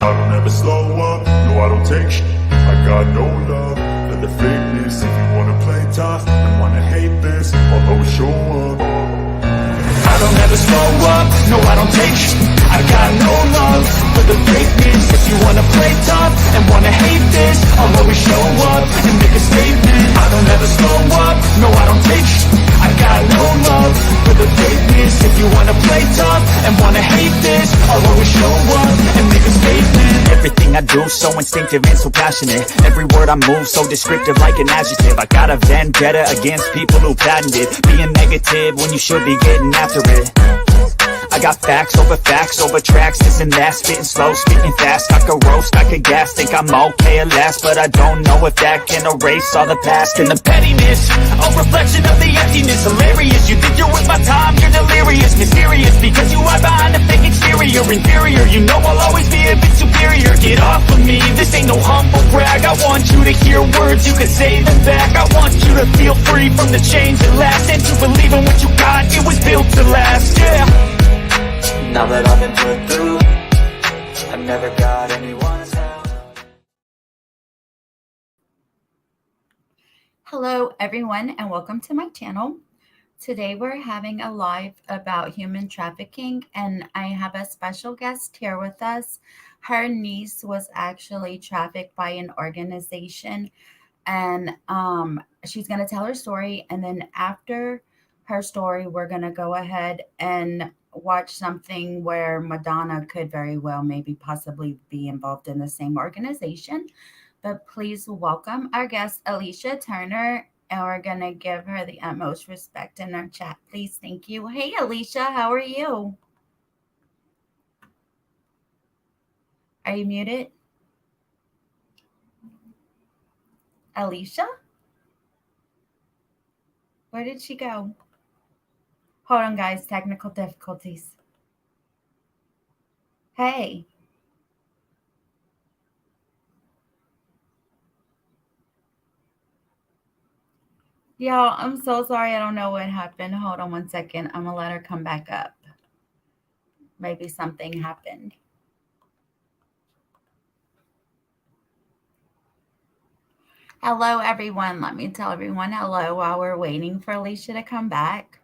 I don't ever slow up, no I don't take shit. I got no love for the fakeness. If you wanna play tough and wanna hate this, I'll always show up. I don't ever slow up, no I don't take shit. I got no love for the fakeness. If you wanna play tough and wanna hate this, I'll always show up and make a statement. I don't ever slow up, no I don't take shit. I got no love for the fakeness. If you wanna play tough and wanna hate this, I'll always show up and make a statement. Everything I do so instinctive and so passionate. Every word I move so descriptive like an adjective. I got a vendetta against people who patented being negative when you should be getting after it. I got facts over tracks, this and that. Spitting slow, spitting fast. I could roast, I could gas. Think I'm okay at last, but I don't know if that can erase all the past and the pettiness. A reflection of the emptiness. Hilarious, you think you're worth my time, you're delirious. Mysterious, because you hide behind a fake exterior. Inferior, you know I'll always be a bit superior. Get off of me, this ain't no humble brag. I want you to hear words, you can say them back. I want you to feel free from the chains that last, and to believe in what you got, it was built to last, yeah. Now that I've been put through, I never got anyone's help. Hello everyone and welcome to my channel. Today we're having a live about human trafficking and I have a special guest here with us. Her niece was actually trafficked by an organization and she's going to tell her story, and then after her story we're going to go ahead and watch something where Madonna could very well maybe possibly be involved in the same organization. But please welcome our guest Alicia Turner, and we're going to give her the utmost respect in our chat. Please. Thank you. Hey Alicia, how are you? Are you muted? Alicia? Where did she go? Hold on, guys. Technical difficulties. Hey. Y'all, I'm so sorry. I don't know what happened. Hold on one second. I'm going to let her come back up. Maybe something happened. Hello, everyone. Let me tell everyone hello while we're waiting for Alicia to come back.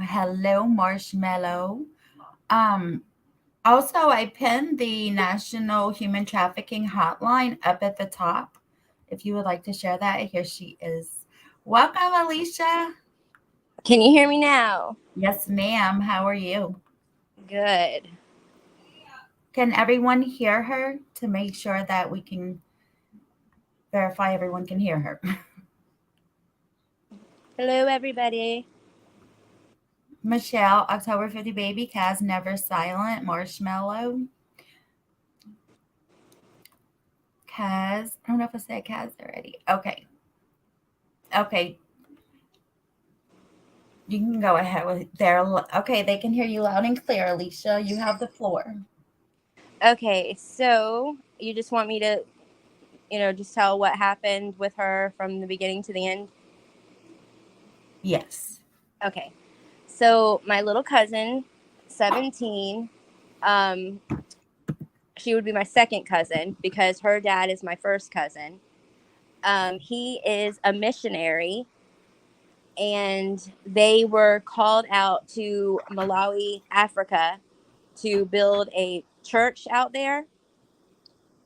Hello, Marshmallow. Also, I pinned the National Human Trafficking Hotline up at the top. If you would like to share that, here she is. Welcome, Alicia. Can you hear me now? Yes, ma'am. How are you? Good. Can everyone hear her to make sure that we can verify everyone can hear her? Hello, everybody. Michelle, October 50 baby, Kaz, Never Silent, Marshmallow. Kaz, I don't know if I said Kaz already. Okay. You can go ahead with there. Okay, they can hear you loud and clear, Alicia. You have the floor. Okay, so you just want me to, just tell what happened with her from the beginning to the end? Yes. Okay. So my little cousin, 17, she would be my second cousin because her dad is my first cousin. He is a missionary, and they were called out to Malawi, Africa, to build a church out there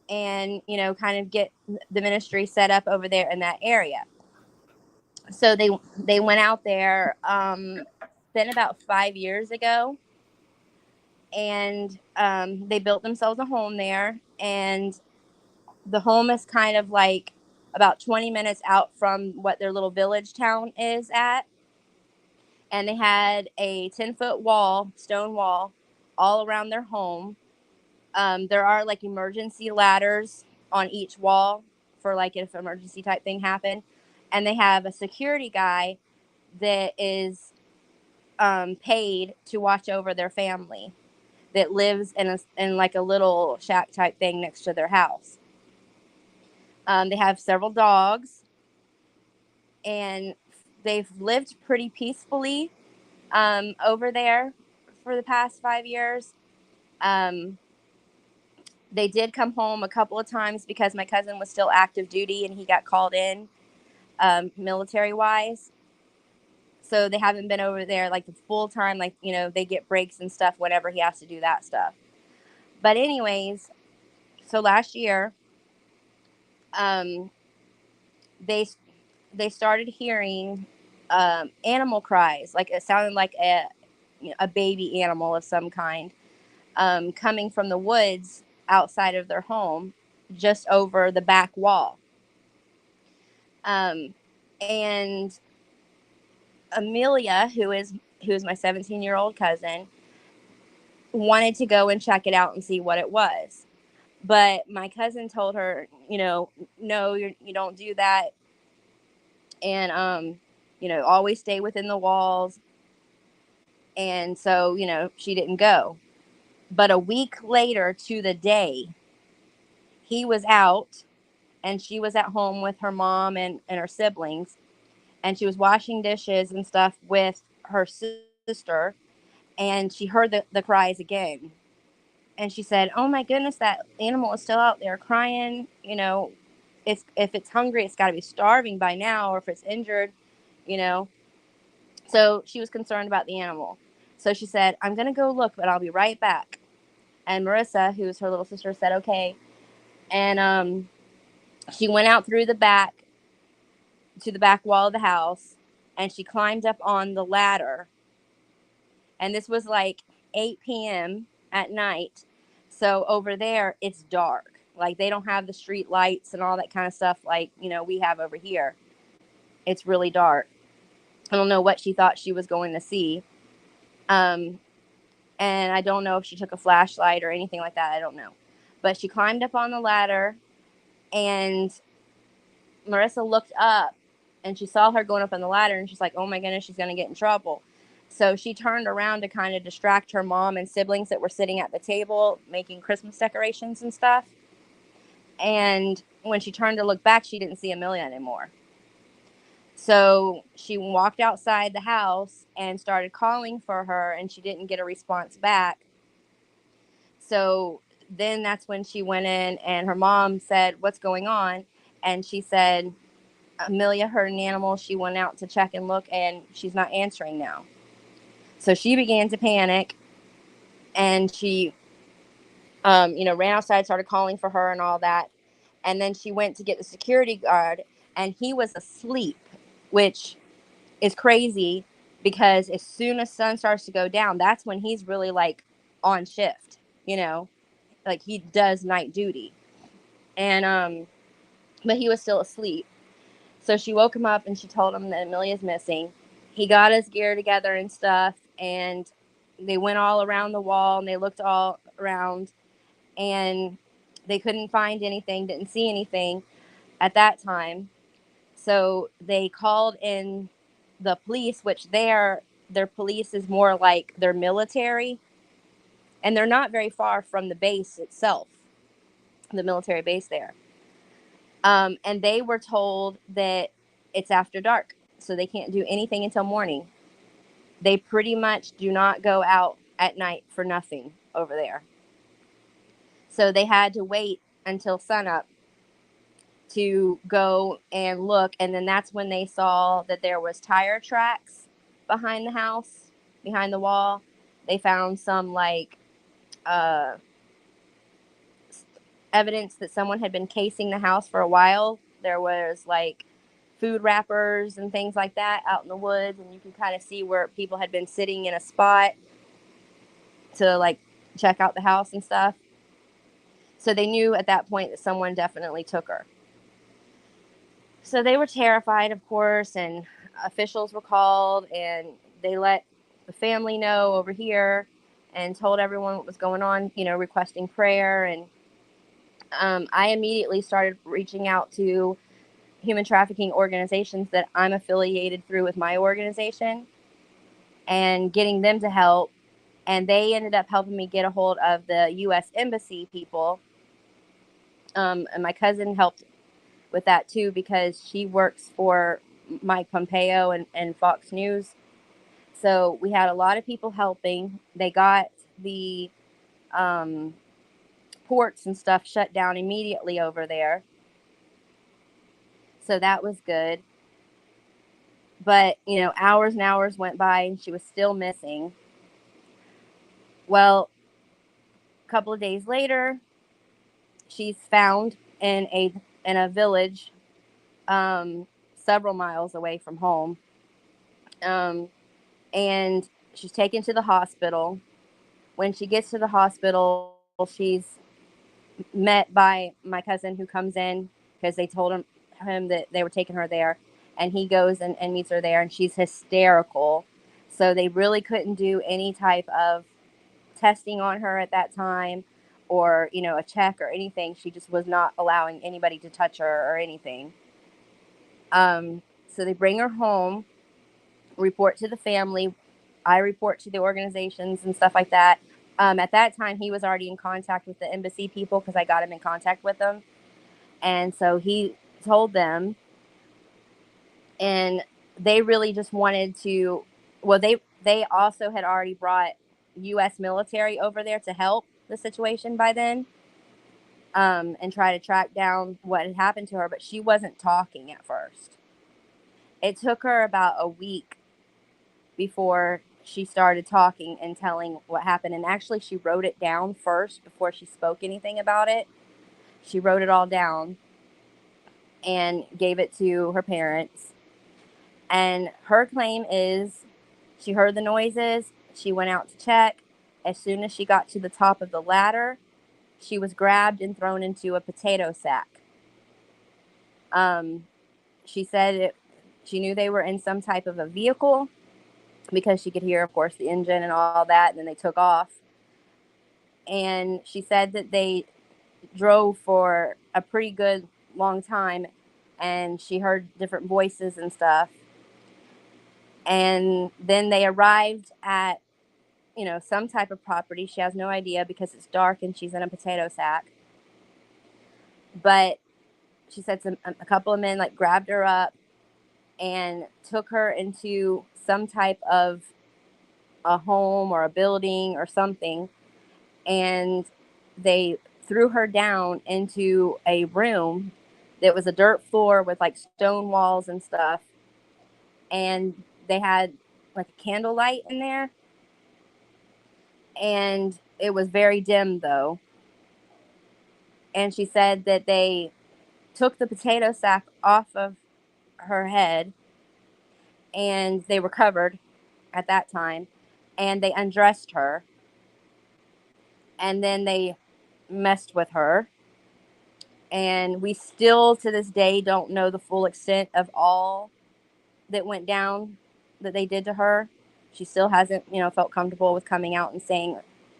and, kind of get the ministry set up over there in that area. So they went out there, been about 5 years ago, and they built themselves a home there, and the home is kind of like about 20 minutes out from what their little village town is at. And they had a 10-foot wall, stone wall, all around their home. There are like emergency ladders on each wall for like if emergency type thing happened. And they have a security guy that is paid to watch over their family that lives in like a little shack type thing next to their house. They have several dogs, and they've lived pretty peacefully over there for the past 5 years. They did come home a couple of times because my cousin was still active duty and he got called in, military wise. So they haven't been over there like the full time, like, you know, they get breaks and stuff whenever he has to do that stuff. But anyways, so last year, um, they they started hearing animal cries, like it sounded like a baby animal of some kind, coming from the woods outside of their home, just over the back wall. Um, and Amelia, who is my 17-year-old cousin, wanted to go and check it out and see what it was. But my cousin told her, you know, no, you don't do that, and you know, always stay within the walls. And so, you know, she didn't go. But a week later to the day, he was out and she was at home with her mom and her siblings, and she was washing dishes and stuff with her sister, and she heard the cries again. And she said, "Oh my goodness, that animal is still out there crying. You know, if it's hungry, it's got to be starving by now, or if it's injured, you know." So she was concerned about the animal. So she said, "I'm going to go look, but I'll be right back." And Marissa, who's her little sister, said, "Okay." And she went out through the back to the back wall of the house, and she climbed up on the ladder. And this was like 8 p.m. at night. So over there, it's dark. Like they don't have the street lights and all that kind of stuff like, you know, we have over here. It's really dark. I don't know what she thought she was going to see. Um, and I don't know if she took a flashlight or anything like that. I don't know. But she climbed up on the ladder, and Marissa looked up and she saw her going up on the ladder, and she's like, "Oh my goodness, she's going to get in trouble." So she turned around to kind of distract her mom and siblings that were sitting at the table making Christmas decorations and stuff. And when she turned to look back, she didn't see Amelia anymore. So she walked outside the house and started calling for her, and she didn't get a response back. So then that's when she went in, and her mom said, "What's going on?" And she said, "Amelia heard an animal. She went out to check and look, and she's not answering now." So she began to panic, and she, you know, ran outside, started calling for her and all that. And then she went to get the security guard, and he was asleep, which is crazy because as soon as sun starts to go down, that's when he's really like on shift, you know, like he does night duty. And, but he was still asleep. So she woke him up and she told him that Amelia's missing. He got his gear together and stuff, and they went all around the wall and they looked all around, and they couldn't find anything, didn't see anything at that time. So they called in the police, which their police is more like their military, and they're not very far from the base itself, the military base there. And they were told that it's after dark, so they can't do anything until morning. They pretty much do not go out at night for nothing over there. So they had to wait until sunup to go and look, and then that's when they saw that there was tire tracks behind the house, behind the wall. They found some like uh, evidence that someone had been casing the house for a while. There was like food wrappers and things like that out in the woods, and you can kind of see where people had been sitting in a spot to like check out the house and stuff. So they knew at that point that someone definitely took her. So they were terrified, of course, and officials were called, and they let the family know over here and told everyone what was going on, you know, requesting prayer. And I immediately started reaching out to human trafficking organizations that I'm affiliated through with my organization and getting them to help. And they ended up helping me get a hold of the U.S. Embassy people. And my cousin helped with that too because she works for Mike Pompeo and Fox News. So we had a lot of people helping. They got the ports and stuff shut down immediately over there. So that was good. But, hours and hours went by and she was still missing. Well, a couple of days later, she's found in a village, several miles away from home. And she's taken to the hospital. When she gets to the hospital, she's met by my cousin who comes in because they told him that they were taking her there. And he goes and meets her there, and she's hysterical. So they really couldn't do any type of testing on her at that time, or a check or anything. She just was not allowing anybody to touch her or anything. So they bring her home, report to the family. I report to the organizations and stuff like that. At that time, he was already in contact with the embassy people because I got him in contact with them. And so he told them, and they really just wanted to, well, they also had already brought U.S. military over there to help the situation by then, and try to track down what had happened to her, but she wasn't talking at first. It took her about a week before she started talking and telling what happened. And actually, she wrote it down first before she spoke anything about it. She wrote it all down and gave it to her parents. And her claim is she heard the noises. She went out to check. As soon as she got to the top of the ladder, she was grabbed and thrown into a potato sack. She said she knew they were in some type of a vehicle because she could hear, of course, the engine and all that. And then they took off. And she said that they drove for a pretty good long time, and she heard different voices and stuff. And then they arrived at, some type of property. She has no idea because it's dark and she's in a potato sack. But she said a couple of men grabbed her up and took her into some type of a home or a building or something. And they threw her down into a room that was a dirt floor with stone walls and stuff. And they had a candlelight in there. And it was very dim though. And she said that they took the potato sack off of her head, and they were covered at that time, and they undressed her, and then they messed with her. And we still to this day don't know the full extent of all that went down that they did to her. She still hasn't, felt comfortable with coming out and saying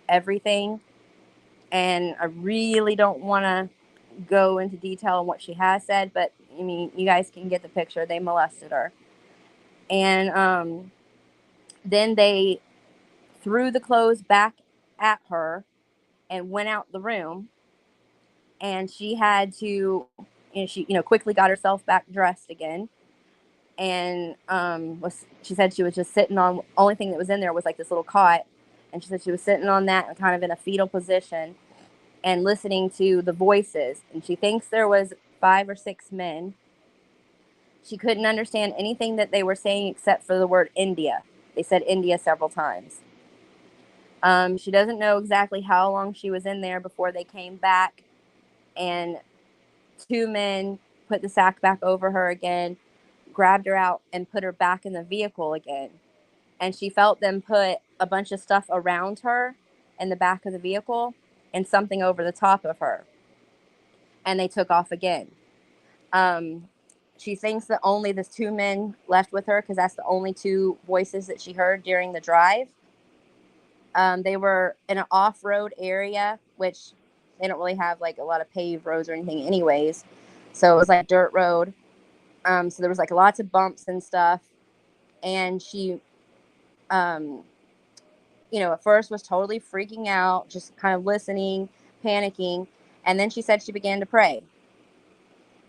everything. And I really don't want to go into detail on what she has said, but I mean, you guys can get the picture. They molested her. And then they threw the clothes back at her and went out the room. And she had to, she quickly got herself back dressed again. And she said she was just sitting on, only thing that was in there was this little cot. And she said she was sitting on that and kind of in a fetal position and listening to the voices. And she thinks there was 5 or 6 men. She couldn't understand anything that they were saying except for the word India. They said India several times. She doesn't know exactly how long she was in there before they came back, and 2 men put the sack back over her again, grabbed her out, and put her back in the vehicle again. And she felt them put a bunch of stuff around her in the back of the vehicle and something over the top of her. And they took off again. She thinks that only the 2 men left with her because that's the only 2 voices that she heard during the drive. They were in an off-road area, which they don't really have a lot of paved roads or anything anyways. So it was dirt road. So there was lots of bumps and stuff. And she, at first was totally freaking out, just kind of listening, panicking. And then she said she began to pray.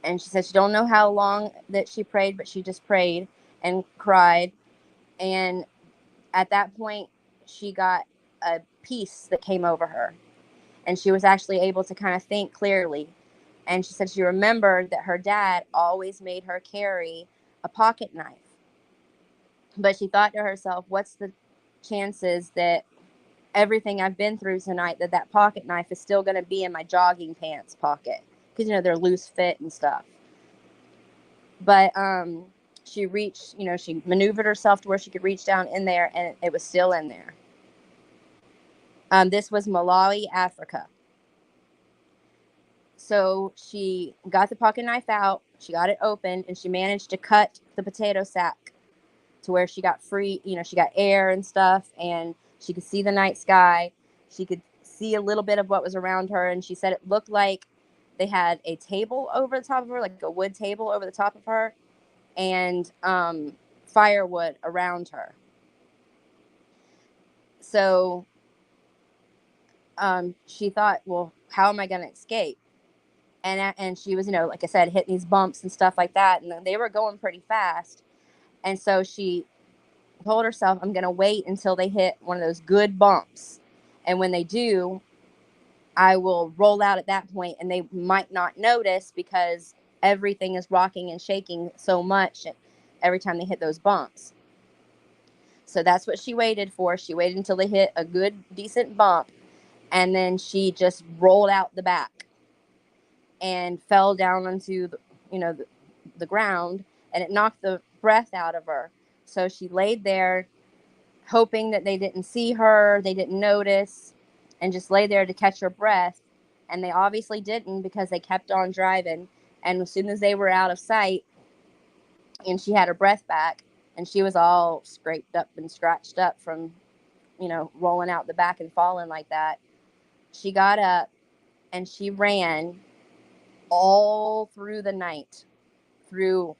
And she said she don't know how long that she prayed, but she just prayed and cried. And at that point, she got a peace that came over her. and she was actually able to kind of think clearly. And she said she remembered that her dad always made her carry a pocket knife. But she thought to herself, what's the chances that everything I've been through tonight, that pocket knife is still going to be in my jogging pants pocket? Because, they're loose fit and stuff. But she reached, she maneuvered herself to where she could reach down in there, and it was still in there. This was Malawi, Africa. So she got the pocket knife out, she got it open, and she managed to cut the potato sack to where she got free, she got air and stuff, and she could see the night sky. She could see a little bit of what was around her, and she said it looked like they had a table over the top of her, like a wood table over the top of her, and firewood around her. So she thought, well, how am I going to escape? And she was, like I said, hitting these bumps and stuff like that, and they were going pretty fast. And so she told herself, I'm going to wait until they hit one of those good bumps, and when they do, I will roll out at that point, and they might not notice because everything is rocking and shaking so much every time they hit those bumps. So that's what she waited for. She waited until they hit a good, decent bump, and then she just rolled out the back and fell down onto the ground, and it knocked the breath out of her. So she laid there hoping that they didn't see her, they didn't notice, and just lay there to catch her breath. And they obviously didn't, because they kept on driving. And as soon as they were out of sight and she had her breath back, and she was all scraped up and scratched up from, rolling out the back and falling like that, she got up and she ran all through the night, through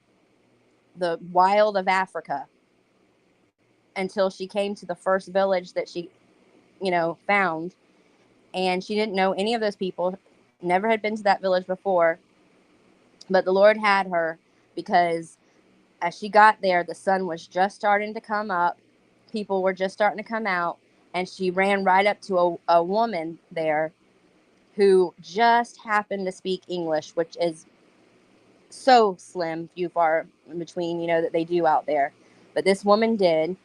the wild of Africa, until she came to the first village that she, found. And she didn't know any of those people, never had been to that village before. But the Lord had her, because as she got there, the sun was just starting to come up. People were just starting to come out. And she ran right up to a woman there who just happened to speak English, which is so slim, few far in between, that they do out there. But this woman did.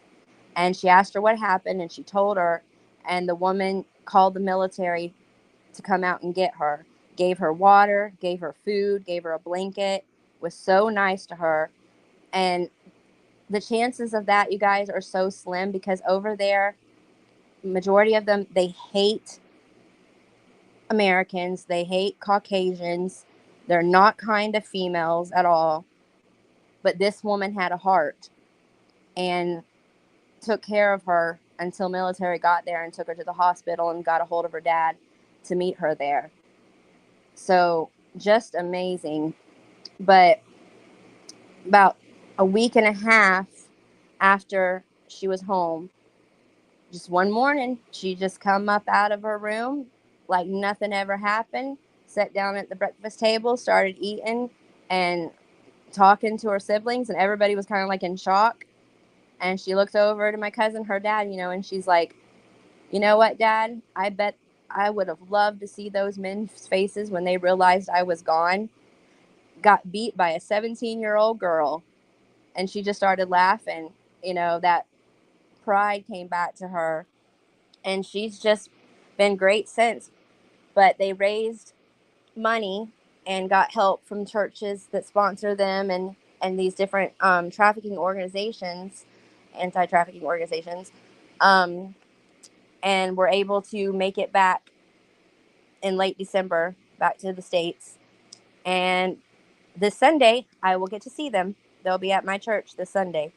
And she asked her what happened, and she told her. And the woman called the military to come out and get her, gave her water, gave her food, gave her a blanket, was so nice to her. And the chances of that, you guys, are so slim, because over there, majority of them, they hate Americans, they hate Caucasians, they're not kind to females at all. But this woman had a heart and took care of her until military got there and took her to the hospital and got a hold of her dad to meet her there. So just amazing. But about a week and a half after she was home, just one morning, she just come up out of her room like nothing ever happened, sat down at the breakfast table, started eating and talking to her siblings, and everybody was kind of like in shock. And she looked over to my cousin, her dad, and she's like, you know what, Dad? I bet I would have loved to see those men's faces when they realized I was gone. Got beat by a 17-year-old girl. And she just started laughing. That pride came back to her. And she's just been great since. But they raised money and got help from churches that sponsor them, and these different trafficking organizations, anti-trafficking organizations. And were able to make it back in late December, back to the States. And this Sunday, I will get to see them. They'll be at my church this Sunday.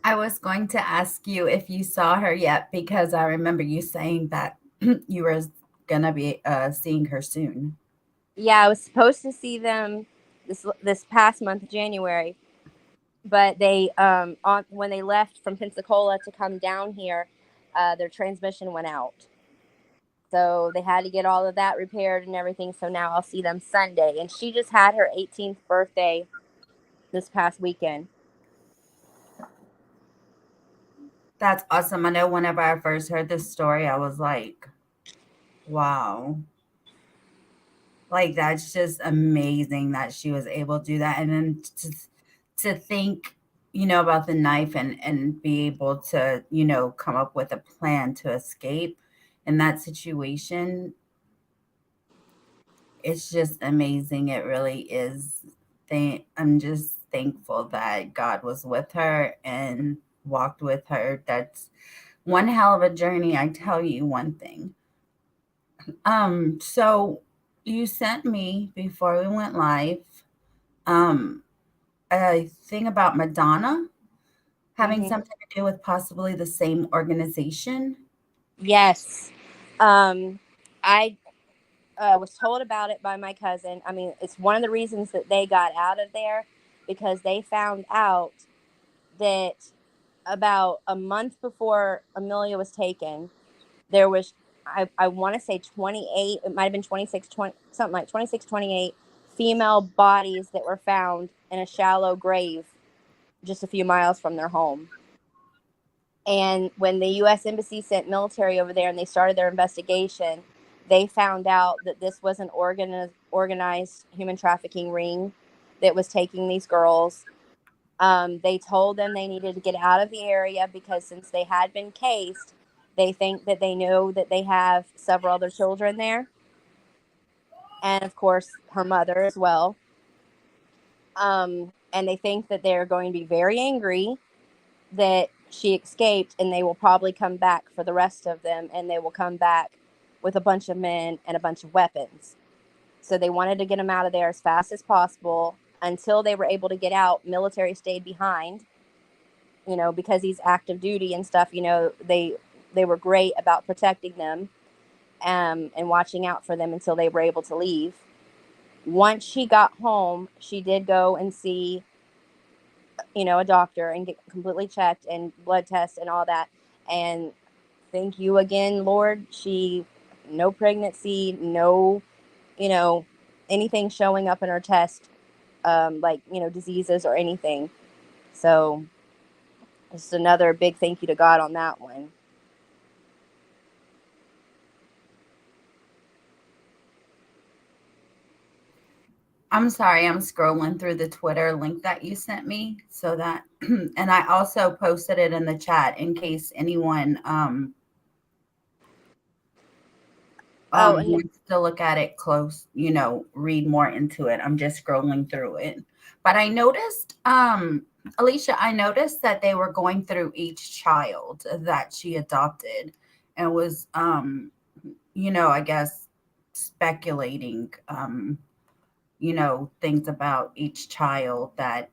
I was going to ask you if you saw her yet, because I remember you saying that you were going to be seeing her soon. Yeah, I was supposed to see them this past month, January, but they when they left from Pensacola to come down here, their transmission went out. So they had to get all of that repaired and everything. So now I'll see them Sunday. And she just had her 18th birthday this past weekend. That's awesome. I know whenever I first heard this story, I was like, wow. Like that's just amazing that she was able to do that. And then to think, about the knife and be able to, come up with a plan to escape in that situation. It's just amazing. It really is. I'm just thankful that God was with her and walked with her. That's one hell of a journey. I tell you one thing. So you sent me before we went live, um, a thing about Madonna having Hmm. something to do with possibly the same organization. Yes. I was told about it by my cousin. I mean, it's one of the reasons that they got out of there, because they found out that about a month before Amelia was taken, there was, I want to say 28, it might have been 26, 20, something like 26, 28 female bodies that were found in a shallow grave just a few miles from their home. And when the U.S. Embassy sent military over there and they started their investigation, they found out that this was an organized human trafficking ring that was taking these girls. They told them they needed to get out of the area because since they had been cased, they think that they know that they have several other children there. And of course, her mother as well. And they think that they're going to be very angry that she escaped, and they will probably come back for the rest of them, and they will come back with a bunch of men and a bunch of weapons. So they wanted to get them out of there as fast as possible. Until they were able to get out, military stayed behind, because he's active duty and stuff. They were great about protecting them, and watching out for them until they were able to leave. Once she got home, she did go and see, a doctor and get completely checked and blood tests and all that. And thank you again, Lord. No pregnancy, no, you know, anything showing up in her test, like, diseases or anything. So just another big thank you to God on that one. I'm sorry, I'm scrolling through the Twitter link that you sent me so that, and I also posted it in the chat in case anyone Oh, and wants to look at it close, read more into it. I'm just scrolling through it. But I noticed, Alicia, I noticed that they were going through each child that she adopted and was, I guess speculating, things about each child that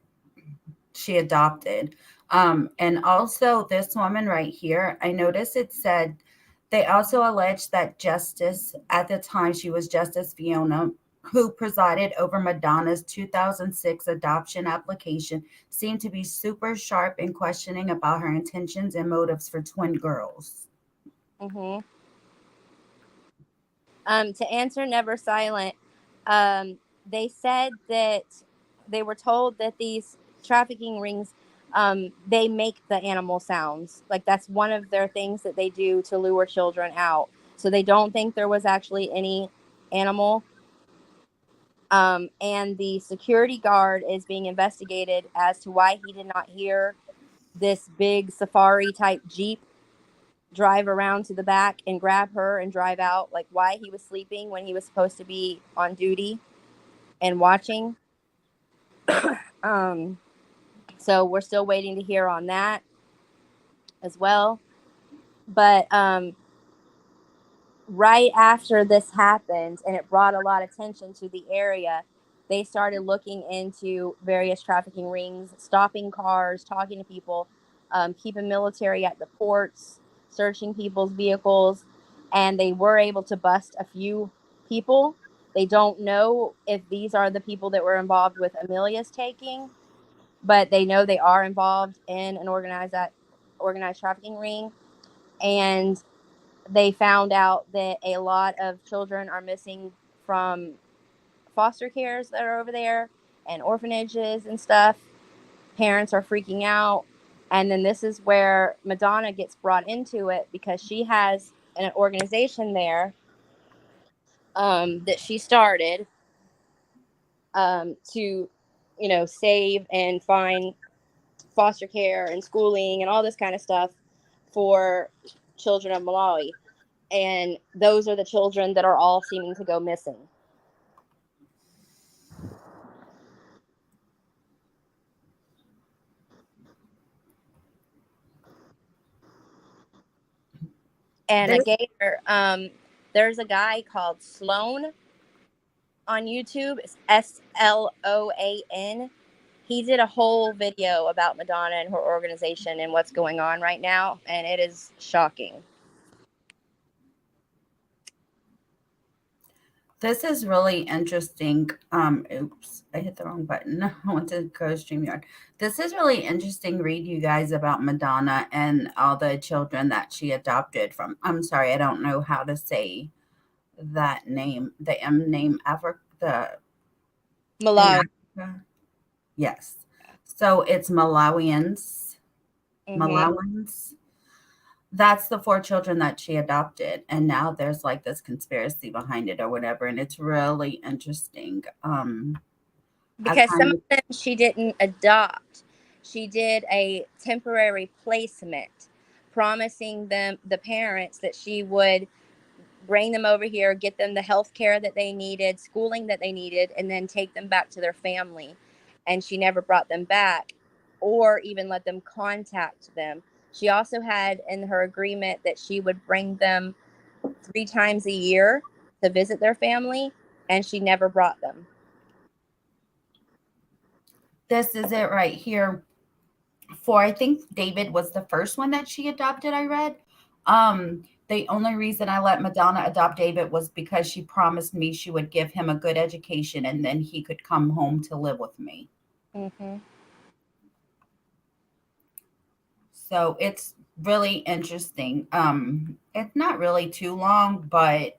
she adopted. And also, this woman right here, I noticed it said they also alleged that Justice, at the time she was Justice Fiona, who presided over Madonna's 2006 adoption application, seemed to be super sharp in questioning about her intentions and motives for twin girls. hmm to answer Never Silent, they said that they were told that these trafficking rings, they make the animal sounds. Like that's one of their things that they do to lure children out. So they don't think there was actually any animal. And the security guard is being investigated as to why he did not hear this big safari type Jeep drive around to the back and grab her and drive out, like why he was sleeping when he was supposed to be on duty and watching. um so we're still waiting to hear on that as well. But right after this happened and it brought a lot of attention to the area, they started looking into various trafficking rings, stopping cars, talking to people, keeping military at the ports, searching people's vehicles, and they were able to bust a few people. They don't know if these are the people that were involved with Amelia's taking, but they know they are involved in an organized trafficking ring. And they found out that a lot of children are missing from foster cares that are over there and orphanages and stuff. Parents are freaking out. And then this is where Madonna gets brought into it because she has an organization there that she started to, save and find foster care and schooling and all this kind of stuff for children of Malawi. And those are the children that are all seeming to go missing. And a This gator, there's a guy called Sloan on YouTube. It's Sloan. He did a whole video about Madonna and her organization and what's going on right now, and it is shocking. This is really interesting. Oops, I hit the wrong button. I want to go StreamYard. This is really interesting read, you guys, about Madonna and all the children that she adopted from. I'm sorry, I don't know how to say that name. The M name, Africa. In Malawi. Africa. Yes. So it's Malawians. Hmm. Malawans. That's the 4 children that she adopted, and now there's, like, this conspiracy behind it or whatever, and it's really interesting. I Because some kind of of them she didn't adopt. She did a temporary placement, promising them, the parents, that she would bring them over here, get them the health care that they needed, schooling that they needed, and then take them back to their family. And she never brought them back or even let them contact them. She also had in her agreement that she would bring them 3 times a year to visit their family, and she never brought them. this is it right here. For I think David was the first one that she adopted, I read. The only reason I let Madonna adopt David was because she promised me she would give him a good education and then he could come home to live with me. Hmm. So it's really interesting. It's not really too long, but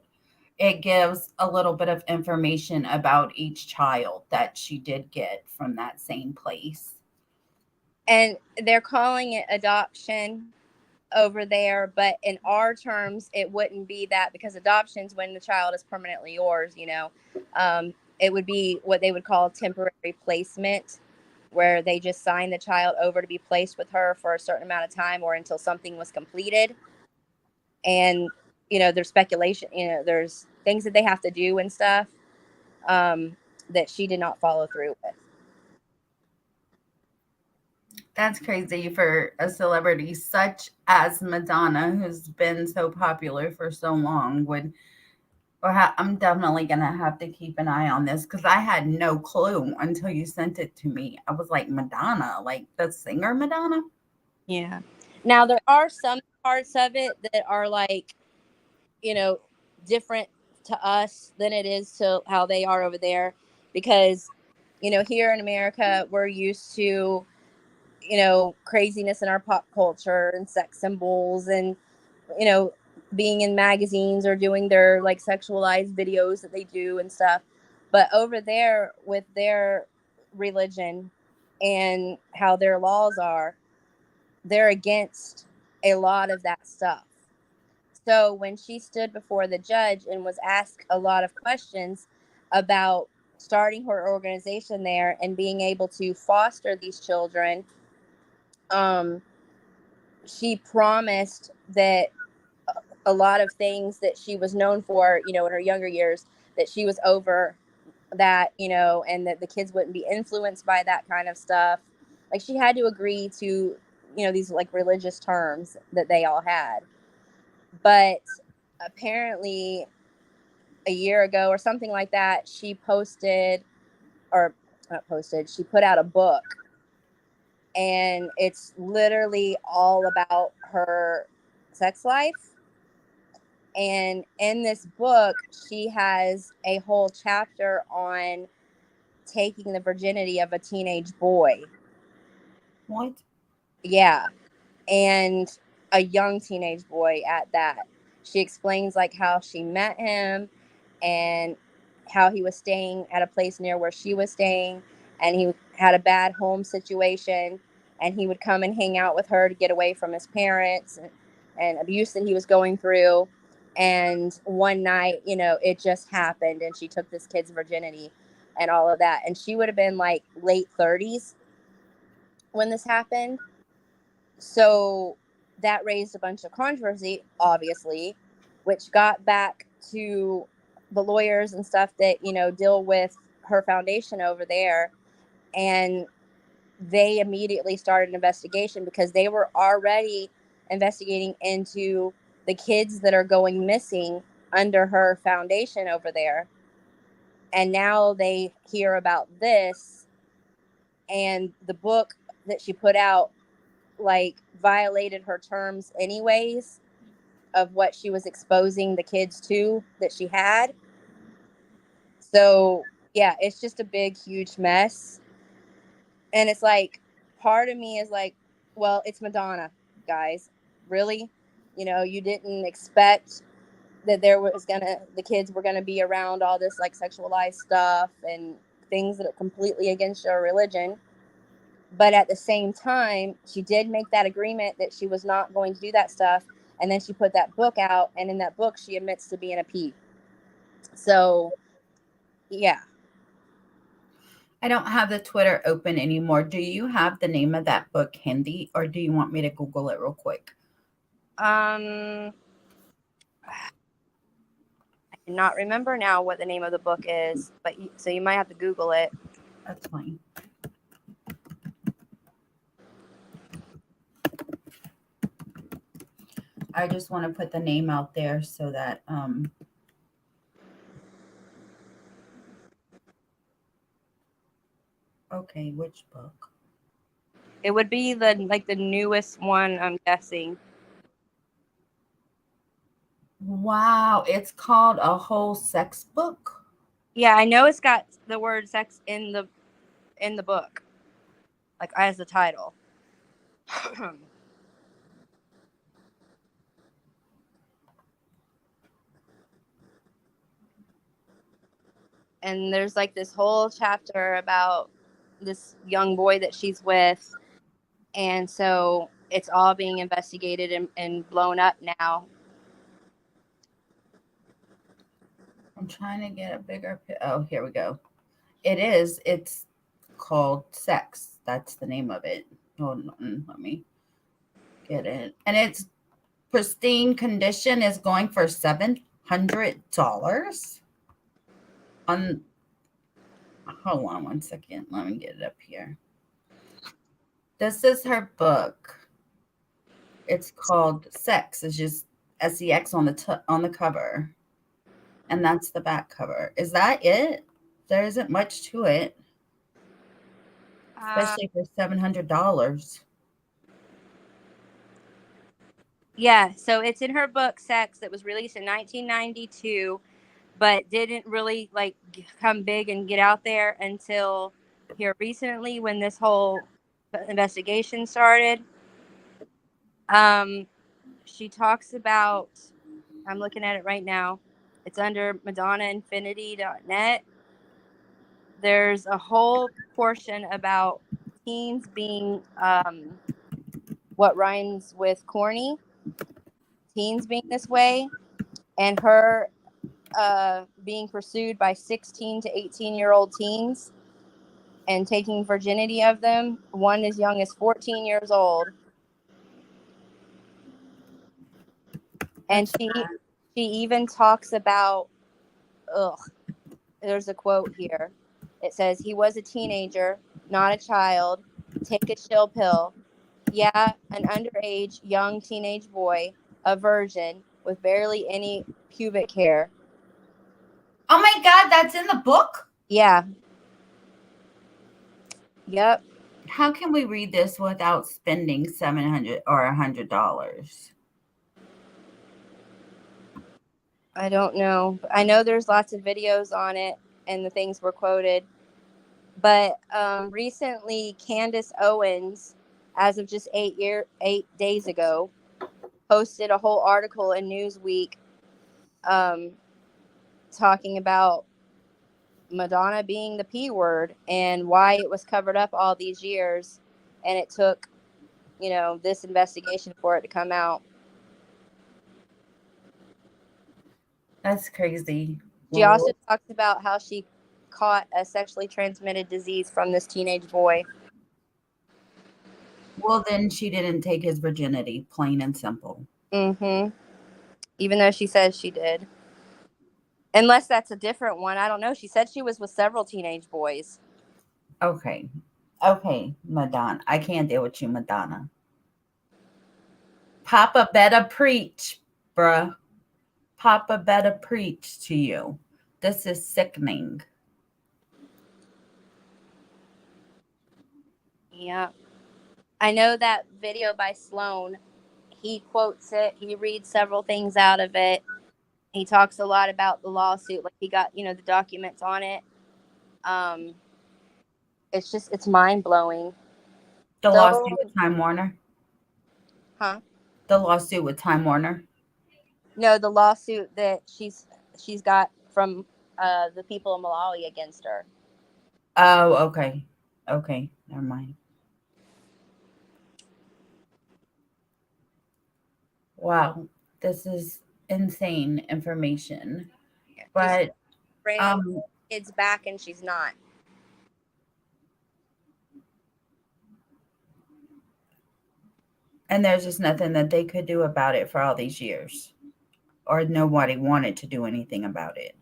it gives a little bit of information about each child that she did get from that same place. And they're calling it adoption over there, but in our terms it wouldn't be that, because adoption's when the child is permanently yours. It would be what they would call temporary placement, where they just sign the child over to be placed with her for a certain amount of time or until something was completed. And there's speculation, there's things that they have to do and stuff, um, that she did not follow through with. That's crazy for a celebrity such as Madonna, who's been so popular for so long. I'm definitely gonna have to keep an eye on this because I had no clue until you sent it to me. I was like, Madonna, like the singer Madonna. Yeah. Now there are some parts of it that are like, you know, different to us than it is to how they are over there, because, here in America, we're used to, craziness in our pop culture and sex symbols and, you know, being in magazines or doing their like sexualized videos that they do and stuff. But over there with their religion and how their laws are, they're against a lot of that stuff. So when she stood before the judge and was asked a lot of questions about starting her organization there and being able to foster these children, um, she promised that a lot of things that she was known for, in her younger years, that she was over that, and that the kids wouldn't be influenced by that kind of stuff. Like, she had to agree to, these like religious terms that they all had. But apparently a year ago or something like that, she posted, or not posted, she put out a book, and it's literally all about her sex life. And in this book, she has a whole chapter on taking the virginity of a teenage boy. What? Yeah. And a young teenage boy at that. She explains like how she met him and how he was staying at a place near where she was staying, and he had a bad home situation, and he would come and hang out with her to get away from his parents and abuse that he was going through. And one night, it just happened, and she took this kid's virginity and all of that. And she would have been like late 30s when this happened. So that raised a bunch of controversy, obviously, which got back to the lawyers and stuff that, deal with her foundation over there. And they immediately started an investigation because they were already investigating into the kids that are going missing under her foundation over there. And now they hear about this, and the book that she put out violated her terms anyways of what she was exposing the kids to that she had. So yeah, it's just a big, huge mess. And it's like, part of me is like, well, it's Madonna, guys. Really? You didn't expect that the kids were gonna be around all this sexualized stuff and things that are completely against your religion. But at the same time, she did make that agreement that she was not going to do that stuff. And then she put that book out, and in that book, she admits to being a P. So, yeah. I don't have the Twitter open anymore. Do you have the name of that book handy, or do you want me to Google it real quick? I cannot remember now what the name of the book is, so you might have to Google it. That's fine. I just want to put the name out there so that okay, which book? It would be the newest one, I'm guessing. Wow, it's called A Whole Sex Book. Yeah, I know it's got the word sex in the book, as the title. And there's this whole chapter about this young boy that she's with, and so it's all being investigated and blown up now. I'm trying to get a bigger oh, here we go. It's called Sex. That's the name of it. Hold on, let me get it. And it's pristine condition, is going for $700 on. Hold on one second, let me get it up here. This is her book. It's called Sex. It's just SEX on the cover, and that's the back cover. Is that it? There isn't much to it, especially for $700. Yeah, so it's in her book Sex, that was released in 1992, but didn't really come big and get out there until here recently, when this whole investigation started. She talks about, I'm looking at it right now, it's under MadonnaInfinity.net. There's a whole portion about teens being what rhymes with corny, teens being this way, and her being pursued by 16 to 18-year-old teens and taking virginity of them, one as young as 14 years old. And she even talks about, there's a quote here. It says, "He was a teenager, not a child. Take a chill pill. Yeah, an underage young teenage boy, a virgin with barely any pubic hair." Oh my God, that's in the book? Yeah. Yep. How can we read this without spending $700 or $100? I don't know. I know there's lots of videos on it and the things were quoted. But recently, Candace Owens, as of just 8 days ago, posted a whole article in Newsweek talking about Madonna being the P word and why it was covered up all these years. And it took this investigation for it to come out. That's crazy. She also Well, talks about how she caught a sexually transmitted disease from this teenage boy. well, then she didn't take his virginity, plain and simple. Mm-hmm. Even though she says she did. Unless that's a different one. I don't know. She said she was with several teenage boys. Okay. Okay, Madonna. I can't deal with you, Madonna. Papa better preach, bruh. Papa better preach to you. This is sickening. Yeah. I know that video by Sloan. He quotes it. He reads several things out of it. He talks a lot about the lawsuit. Like he got, the documents on it. Um, it's mind blowing. The lawsuit So, with Time Warner. huh? The lawsuit with Time Warner. No, the lawsuit that she's got from the people of Malawi against her. Oh, okay. Okay, never mind. Wow, this is insane information. She's But bringing um kids back, and she's not. and there's just nothing that they could do about it for all these years. Or nobody wanted to do anything about it.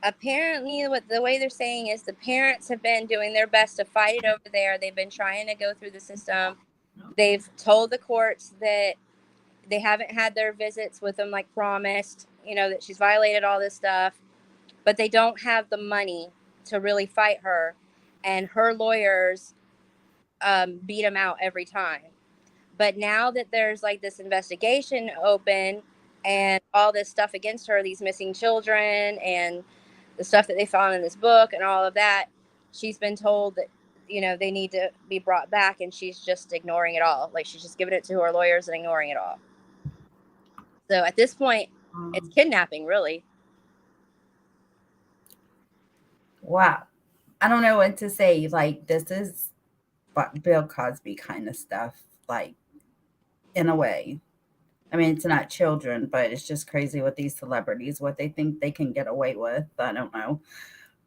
Apparently, what the way they're saying is the parents have been doing their best to fight it over there. They've been trying to go through the system. They've told the courts that they haven't had their visits with them like promised, that she's violated all this stuff, but they don't have the money to really fight her. And her lawyers beat them out every time. But now that there's like this investigation open and all this stuff against her, these missing children and the stuff that they found in this book and all of that, she's been told that, they need to be brought back, and she's just ignoring it all. Like she's just giving it to her lawyers and ignoring it all. So at this point, it's kidnapping, really. Wow. I don't know what to say. Like, this is Bill Cosby kind of stuff, like, in a way. I mean, it's not children, but it's just crazy with these celebrities, what they think they can get away with. I don't know.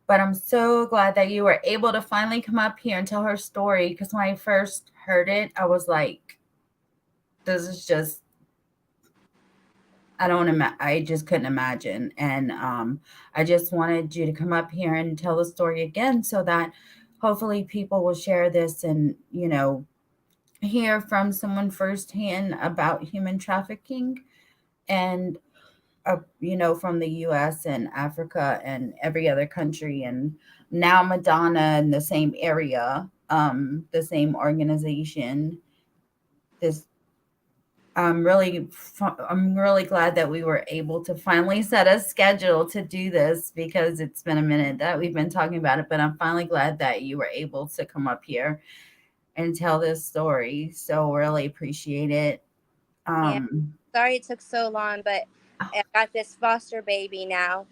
But I'm so glad that you were able to finally come up here and tell her story. Because when I first heard it, I was like, this is just, I just couldn't imagine. And I just wanted you to come up here and tell the story again so that hopefully people will share this and, hear from someone firsthand about human trafficking and from the US and Africa and every other country, and now Madonna in the same area, the same organization. This I'm really glad that we were able to finally set a schedule to do this, because it's been a minute that we've been talking about it, but I'm finally glad that you were able to come up here and tell this story. So really appreciate it. Yeah. Um Sorry it took so long, but I got this foster baby now,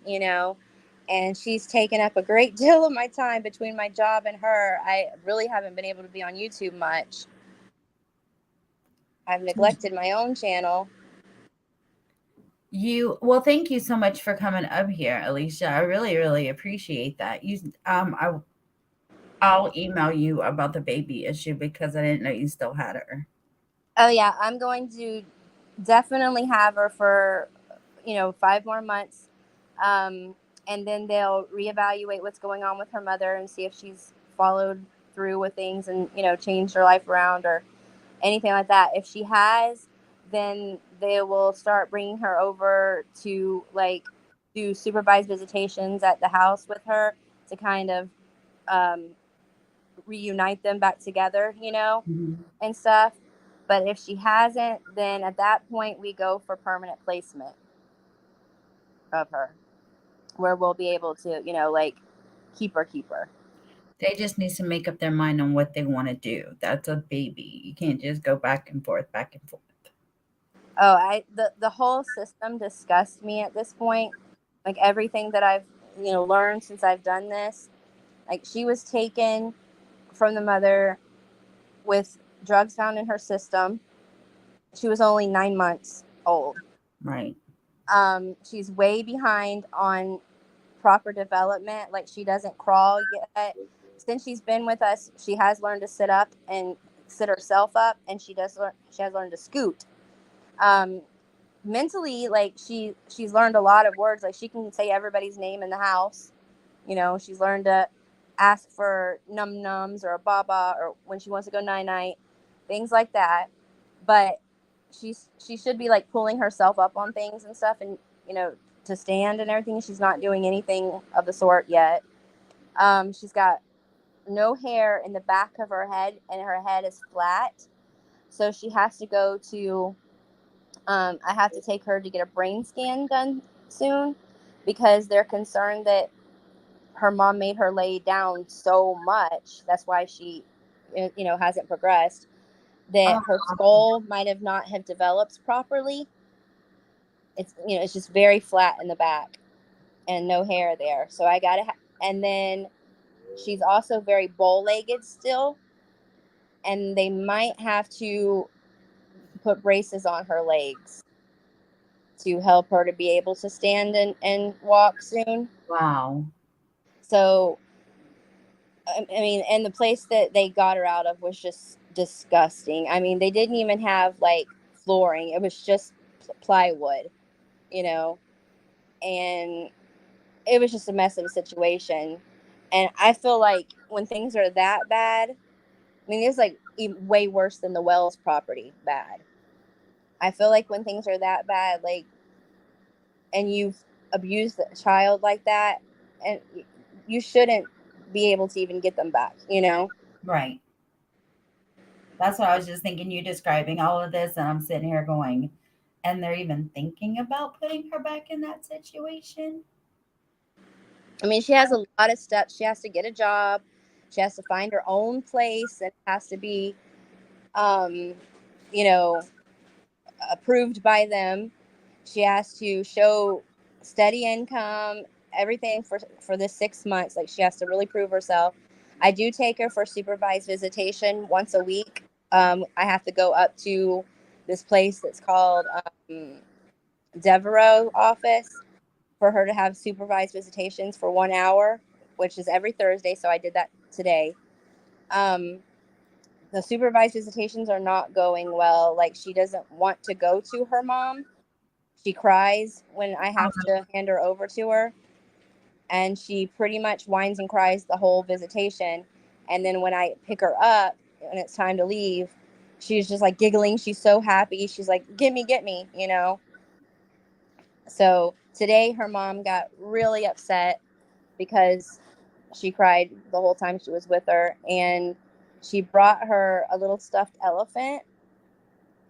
and she's taken up a great deal of my time between my job and her. I really haven't been able to be on YouTube much. I've neglected my own channel. Thank you so much for coming up here, Alicia. I really, really appreciate that. I'll email you about the baby issue because I didn't know you still had her. Oh yeah, I'm going to definitely have her for 5 more months, and then they'll reevaluate what's going on with her mother and see if she's followed through with things and changed her life around or anything like that. If she has, then they will start bringing her over to like do supervised visitations at the house with her to kind of um, reunite them back together, Mhm. and stuff. But if she hasn't, then at that point we go for permanent placement of her, where we'll be able to, like keep her. They just need to make up their mind on what they want to do. That's a baby. You can't just go back and forth, back and forth. Oh, the whole system disgusts me at this point. Like everything that I've learned since I've done this. Like she was taken from the mother with drugs found in her system. She was only 9 months old. Right. She's way behind on proper development. Like, she doesn't crawl yet. Since she's been with us, she has learned to sit up and sit herself up, and she has learned to scoot. Um, Mentally, like, she's learned a lot of words. Like, she can say everybody's name in the house. She's learned to ask for num nums or a baba, or when she wants to go night night, things like that. But she should be like pulling herself up on things and stuff, and to stand and everything. She's not doing anything of the sort yet. She's got no hair in the back of her head, and her head is flat. So she has to go to. I have to take her to get a brain scan done soon, because they're concerned that her mom made her lay down so much. That's why she, hasn't progressed. That Oh, her skull might have not have developed properly. It's just very flat in the back and no hair there. So I gotta, and then she's also very bow-legged still, and they might have to put braces on her legs to help her to be able to stand and walk soon. wow. So I mean, and the place that they got her out of was just disgusting. I mean, they didn't even have like flooring; it was just plywood, you know, and it was just a mess of a situation. And I feel like when things are that bad, I mean, it's like way worse than the Wells property bad. I feel like when things are that bad, like, and you've abused a child like that, and you shouldn't be able to even get them back, you know? Right. That's what I was just thinking. You describing all of this, and I'm sitting here going, and they're even thinking about putting her back in that situation. I mean, she has a lot of steps. She has to get a job. She has to find her own place. It has to be, um, you know, approved by them. She has to show steady income, everything for this 6 months. Like, she has to really prove herself. I do take her for supervised visitation once a week. I have to go up to this place that's called Devereaux office for her to have supervised visitations for 1 hour, which is every Thursday. So I did that today. Um, the supervised visitations are not going well. Like, she doesn't want to go to her mom. She cries when I have to hand her over to her, and she pretty much whines and cries the whole visitation. And then when I pick her up and it's time to leave, she's just like giggling. She's so happy. She's like, get me, you know? So today her mom got really upset because she cried the whole time she was with her, and she brought her a little stuffed elephant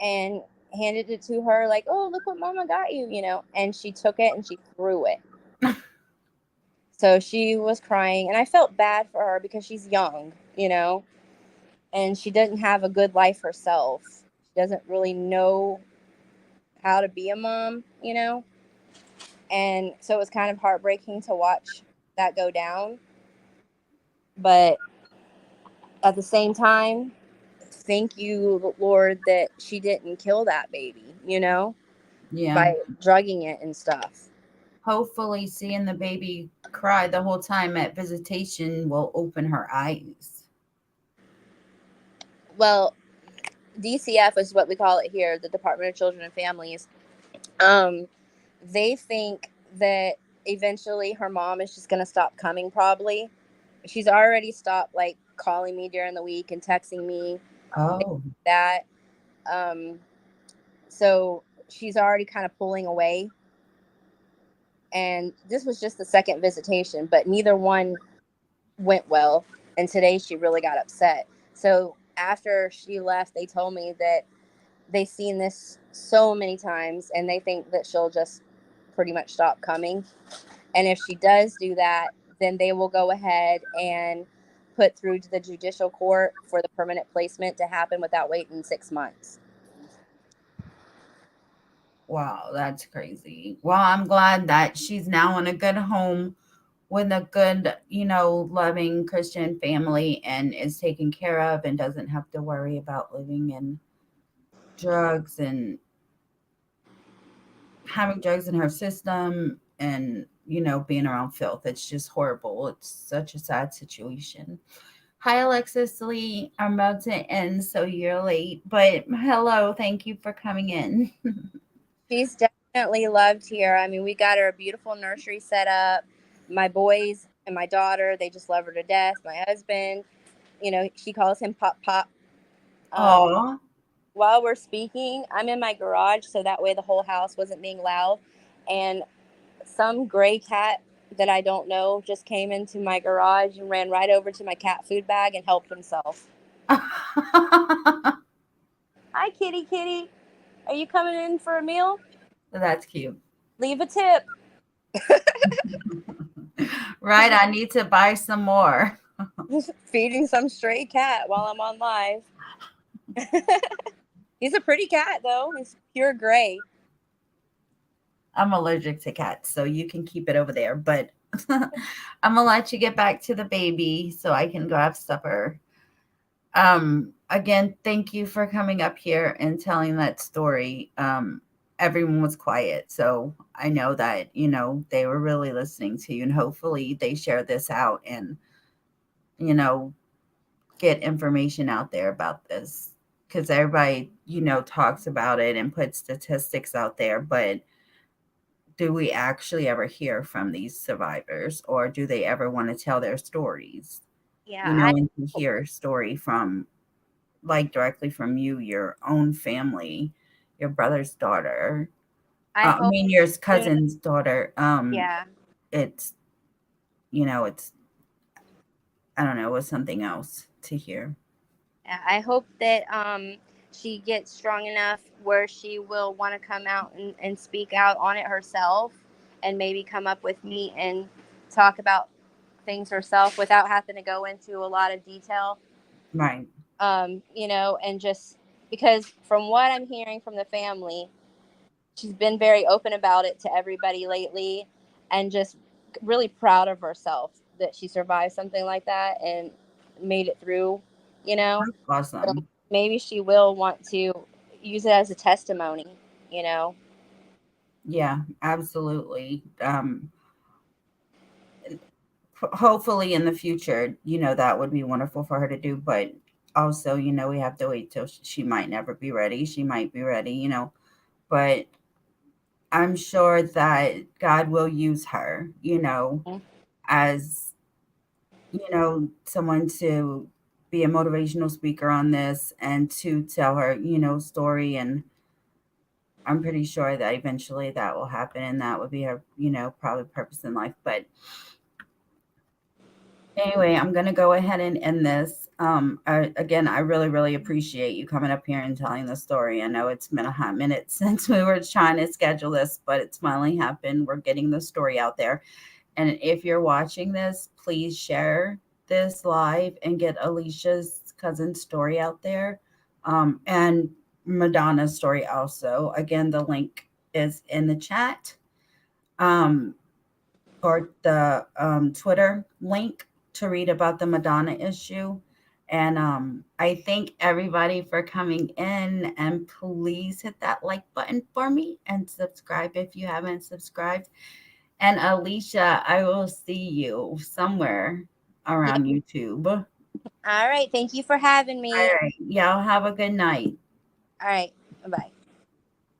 and handed it to her like, oh, look what mama got you, you know. And she took it and she threw it. So she was crying, and I felt bad for her because she's young, you know, and she doesn't have a good life herself. She doesn't really know how to be a mom, you know. And so it was kind of heartbreaking to watch that go down. But at the same time, thank you, Lord, that she didn't kill that baby, you know, Yeah. by drugging it and stuff. Hopefully, seeing the baby cry the whole time at visitation will open her eyes. Well, DCF is what we call it here, the Department of Children and Families. Um, they think that eventually her mom is just going to stop coming, probably. She's already stopped, like, calling me during the week and texting me, things Oh, like that. Um, so she's already kind of pulling away. And this was just the second visitation, but neither one went well. And today she really got upset. So after she left, they told me that they've seen this so many times, and they think that she'll just pretty much stop coming. And if she does do that, then they will go ahead and put through to the judicial court for the permanent placement to happen without waiting 6 months. wow, that's crazy. Well, I'm glad that she's now in a good home when a good, loving Christian family and is taken care of and doesn't have to worry about living in drugs and having drugs in her system and, being around filth. It's just horrible. It's such a sad situation. Hi, Alexis Lee. I'm about to end, so you're late. But hello, thank you for coming in. She's definitely loved here. I mean, we got her a beautiful nursery set up. My boys and my daughter, they just love her to death. My husband, she calls him Pop Pop. Um, Oh, while we're speaking, I'm in my garage, so that way the whole house wasn't being loud. And some gray cat that I don't know just came into my garage and ran right over to my cat food bag and helped himself. Hi, kitty, kitty. Are you coming in for a meal? that's cute. Leave a tip. Right, I need to buy some more. Feeding some stray cat while I'm on live. He's a pretty cat, though. He's pure gray. I'm allergic to cats, so you can keep it over there. But I'm gonna let you get back to the baby so I can go have supper. Again, thank you for coming up here and telling that story. Everyone was quiet, so I know that they were really listening to you, and hopefully they share this out and you know get information out there about this because everybody talks about it and puts statistics out there, but do we actually ever hear from these survivors, or do they ever want to tell their stories? Yeah, I And to hear a story from like directly from you, your own family, your brother's daughter, I I hope mean your soon. cousin's daughter. Yeah, It's it's I don't know, it was something else to hear. I hope that she gets strong enough where she will want to come out and speak out on it herself, and maybe come up with me and talk about things herself without having to go into a lot of detail. Right. And just because from what I'm hearing from the family, she's been very open about it to everybody lately, and just really proud of herself that she survived something like that and made it through, you know. That's So awesome. maybe she will want to use it as a testimony, you know. Yeah, absolutely. Hopefully in the future, that would be wonderful for her to do, but also, we have to wait till she might never be ready. She might be ready, but I'm sure that God will use her, as, someone to be a motivational speaker on this and to tell her, story. And I'm pretty sure that eventually that will happen and that would be her, probably purpose in life. But anyway, I'm going to go ahead and end this. Again, I really, really appreciate you coming up here and telling the story. I know it's been a hot minute since we were trying to schedule this, but it's finally happened. We're getting the story out there. And if you're watching this, please share this live and get Alicia's cousin's story out there. And Madonna's story also. Again, the link is in the chat. Or the Twitter link to read about the Madonna issue. And I thank everybody for coming in. And please hit that like button for me and subscribe if you haven't subscribed. And Alicia, I will see you somewhere Yeah. around YouTube. All All right. Thank you for having me. right. Y'all have a good night. All right. Bye-bye.